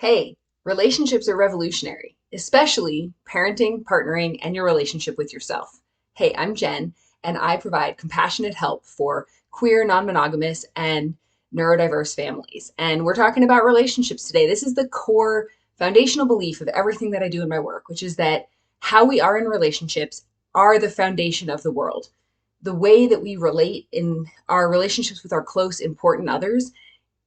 Hey, relationships are revolutionary, especially parenting, partnering, and your relationship with yourself. Hey, I'm Jen, and I provide compassionate help for queer, non monogamous, and neurodiverse families. And we're talking about relationships today. This is the core foundational belief of everything that I do in my work, which is that how we are in relationships are the foundation of the world. The way that we relate in our relationships with our close, important others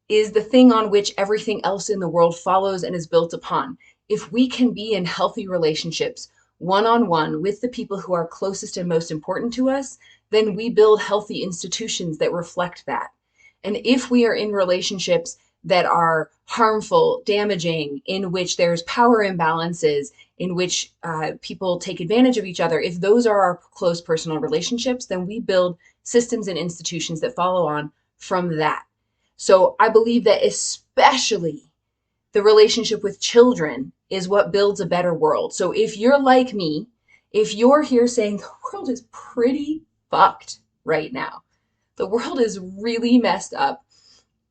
is the thing on which everything else in the world follows and is built upon. If we can be in healthy relationships, one on one, with the people who are closest and most important to us, then we build healthy institutions that reflect that. And if we are in relationships that are harmful, damaging, in which there's power imbalances, in which people take advantage of each other, if those are our close personal relationships, then we build systems and institutions that follow on from that. So I believe that especially the relationship with children is what builds a better world. So if you're like me, if you're here saying the world is pretty fucked right now, the world is really messed up,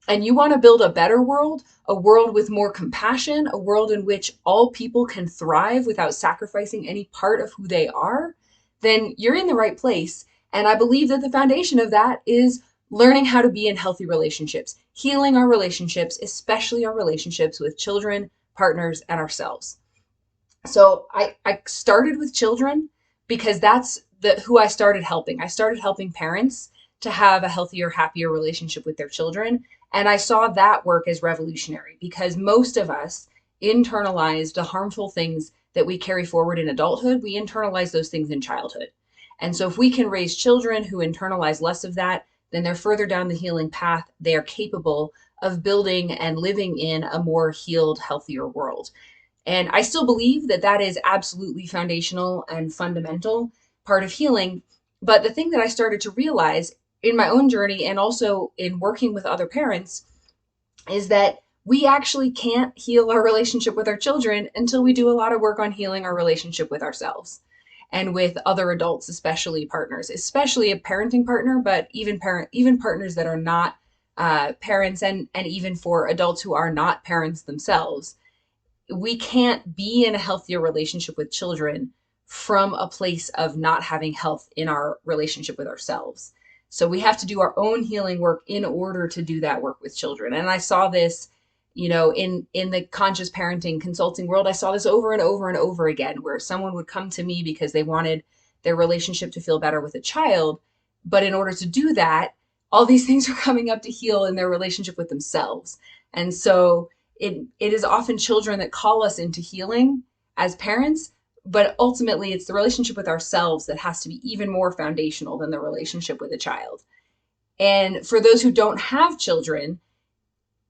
and you want to build a better world, a world with more compassion, a world in which all people can thrive without sacrificing any part of who they are, then you're in the right place. And I believe that the foundation of that is learning how to be in healthy relationships, healing our relationships, especially our relationships with children, partners, and ourselves. So I started with children because that's who I started helping. I started helping parents to have a healthier, happier relationship with their children. And I saw that work as revolutionary because most of us internalize the harmful things that we carry forward in adulthood. We internalize those things in childhood. And so if we can raise children who internalize less of that, then they're further down the healing path. They are capable of building and living in a more healed, healthier world. And I still believe that that is absolutely foundational and fundamental part of healing. But the thing that I started to realize in my own journey and also in working with other parents is that we actually can't heal our relationship with our children until we do a lot of work on healing our relationship with ourselves and with other adults, especially partners, especially a parenting partner, but even partners that are not parents, and even for adults who are not parents themselves. We can't be in a healthier relationship with children from a place of not having health in our relationship with ourselves. So we have to do our own healing work in order to do that work with children. And I saw this, in the conscious parenting consulting world, I saw this over and over and over again, where someone would come to me because they wanted their relationship to feel better with a child. But in order to do that, all these things are coming up to heal in their relationship with themselves. And so it is often children that call us into healing as parents, but ultimately it's the relationship with ourselves that has to be even more foundational than the relationship with a child. And for those who don't have children,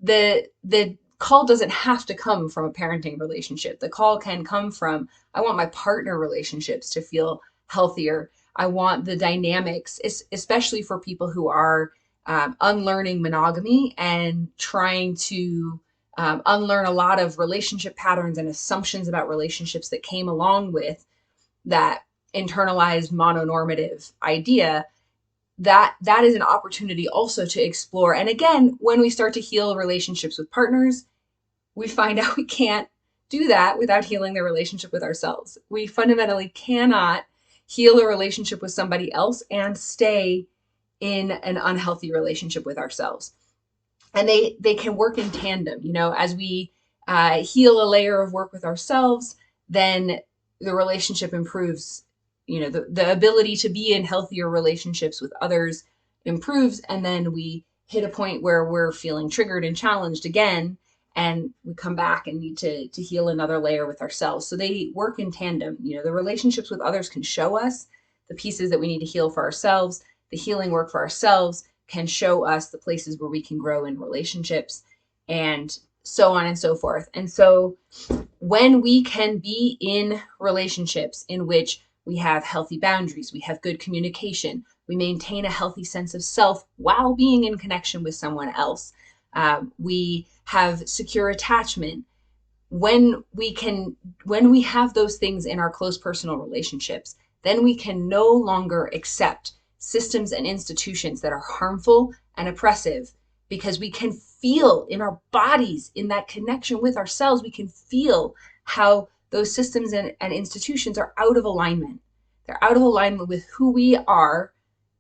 the call doesn't have to come from a parenting relationship. The call can come from, I want my partner relationships to feel healthier. I want the dynamics, especially for people who are unlearning monogamy and trying to unlearn a lot of relationship patterns and assumptions about relationships that came along with that internalized mononormative idea. That is an opportunity also to explore. And again, when we start to heal relationships with partners, we find out we can't do that without healing the relationship with ourselves. We fundamentally cannot heal a relationship with somebody else and stay in an unhealthy relationship with ourselves. And they can work in tandem. As we heal a layer of work with ourselves, then the relationship improves. The ability to be in healthier relationships with others improves, and then we hit a point where we're feeling triggered and challenged again, and we come back and need to heal another layer with ourselves. So they work in tandem. The relationships with others can show us the pieces that we need to heal for ourselves. The healing work for ourselves can show us the places where we can grow in relationships, and so on and so forth. And so when we can be in relationships in which we have healthy boundaries, we have good communication, we maintain a healthy sense of self while being in connection with someone else, we have secure attachment. When we have those things in our close personal relationships, then we can no longer accept systems and institutions that are harmful and oppressive, because we can feel in our bodies, in that connection with ourselves, we can feel how those systems and institutions are out of alignment. They're out of alignment with who we are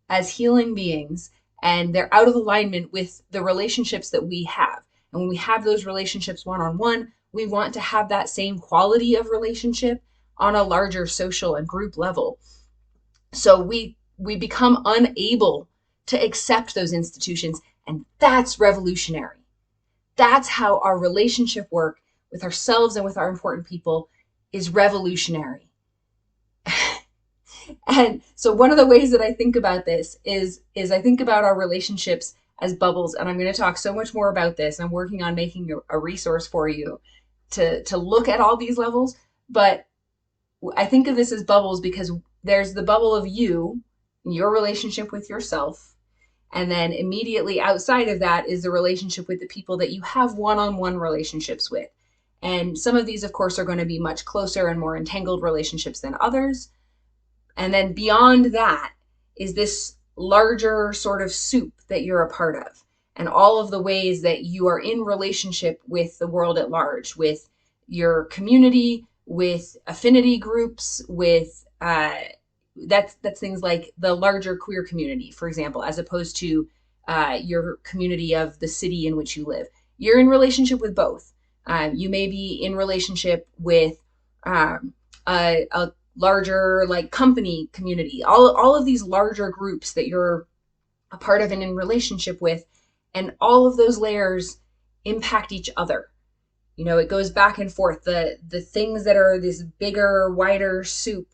as healing beings, and they're out of alignment with the relationships that we have. And when we have those relationships one-on-one, we want to have that same quality of relationship on a larger social and group level. So we become unable to accept those institutions, and that's revolutionary. That's how our relationship work with ourselves and with our important people is revolutionary. And so one of the ways that I think about this is I think about our relationships as bubbles, and I'm going to talk so much more about this. I'm working on making a resource for you to look at all these levels, but I think of this as bubbles because there's the bubble of you, your relationship with yourself, and then immediately outside of that is the relationship with the people that you have one-on-one relationships with. And some of these, of course, are going to be much closer and more entangled relationships than others. And then beyond that is this larger sort of soup that you're a part of, and all of the ways that you are in relationship with the world at large, with your community, with affinity groups, with that's things like the larger queer community, for example, as opposed to your community of the city in which you live. You're in relationship with both. You may be in relationship with a larger like company community, all of these larger groups that you're a part of and in relationship with, and all of those layers impact each other. You know, it goes back and forth. The things that are this bigger, wider soup,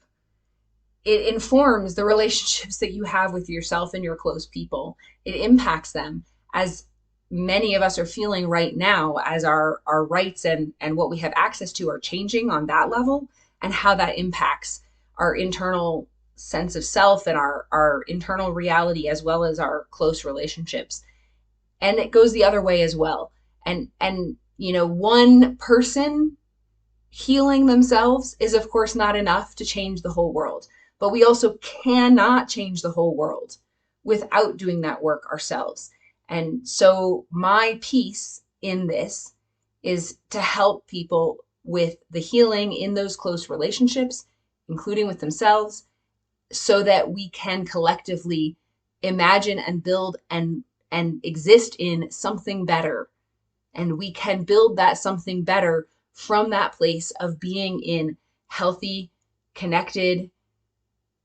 it informs the relationships that you have with yourself and your close people. It impacts them, as many of us are feeling right now, as our rights and what we have access to are changing on that level, and how that impacts our internal sense of self and our internal reality, as well as our close relationships. And it goes the other way as well. And you know, one person healing themselves is of course not enough to change the whole world, but we also cannot change the whole world without doing that work ourselves. And so my piece in this is to help people with the healing in those close relationships, including with themselves, so that we can collectively imagine and build and exist in something better. And we can build that something better from that place of being in healthy, connected,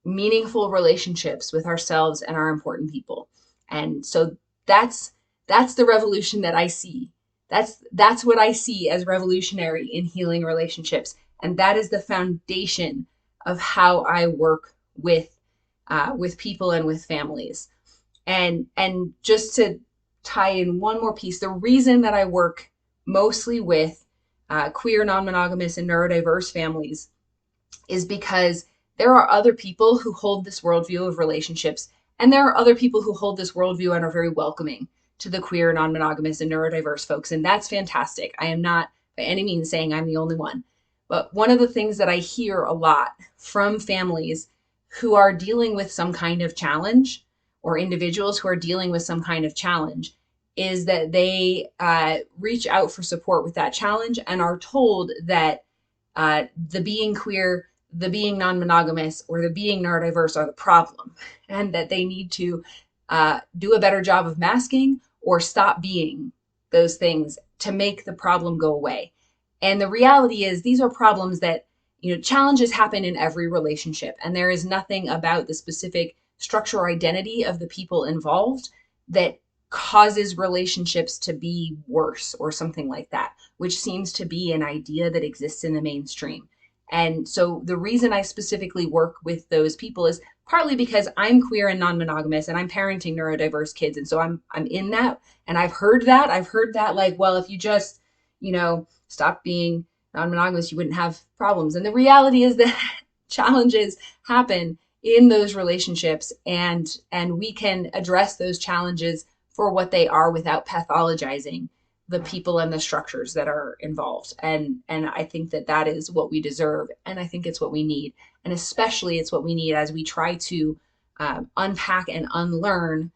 meaningful relationships with ourselves and our important people. And so that's the revolution that I see. That's what I see as revolutionary in healing relationships. And that is the foundation of how I work with people and with families. And just to tie in one more piece, the reason that I work mostly with queer, non-monogamous, and neurodiverse families is because there are other people who hold this worldview of relationships, and there are other people who hold this worldview and are very welcoming to the queer, non-monogamous, and neurodiverse folks, and that's fantastic. I am not by any means saying I'm the only one. But one of the things that I hear a lot from families who are dealing with some kind of challenge, or individuals who are dealing with some kind of challenge, is that they reach out for support with that challenge and are told that the being queer, the being non-monogamous, or the being neurodiverse are the problem, and that they need to do a better job of masking or stop being those things to make the problem go away. And the reality is these are problems that, you know, challenges happen in every relationship, and there is nothing about the specific structure or identity of the people involved that causes relationships to be worse or something like that, which seems to be an idea that exists in the mainstream. And so the reason I specifically work with those people is partly because I'm queer and non-monogamous, and I'm parenting neurodiverse kids. And so I'm in that, and I've heard that like, well, if you just, you know, stop being non-monogamous, you wouldn't have problems. And the reality is that challenges happen in those relationships, and we can address those challenges for what they are without pathologizing the people and the structures that are involved. And I think that is what we deserve. And I think it's what we need. And especially it's what we need as we try to unpack and unlearn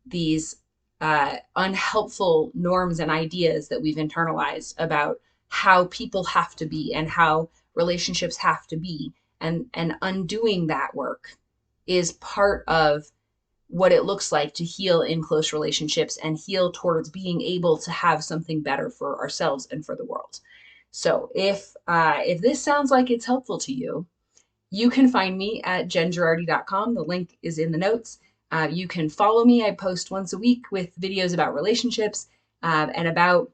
these unhelpful norms and ideas that we've internalized about how people have to be and how relationships have to be. And undoing that work is part of what it looks like to heal in close relationships and heal towards being able to have something better for ourselves and for the world. So if this sounds like it's helpful to you, you can find me at jengerardi.com. The link is in the notes. You can follow me. I post once a week with videos about relationships and about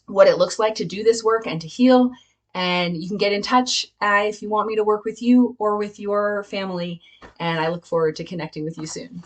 what it looks like to do this work and to heal. And you can get in touch if you want me to work with you or with your family. And I look forward to connecting with you soon.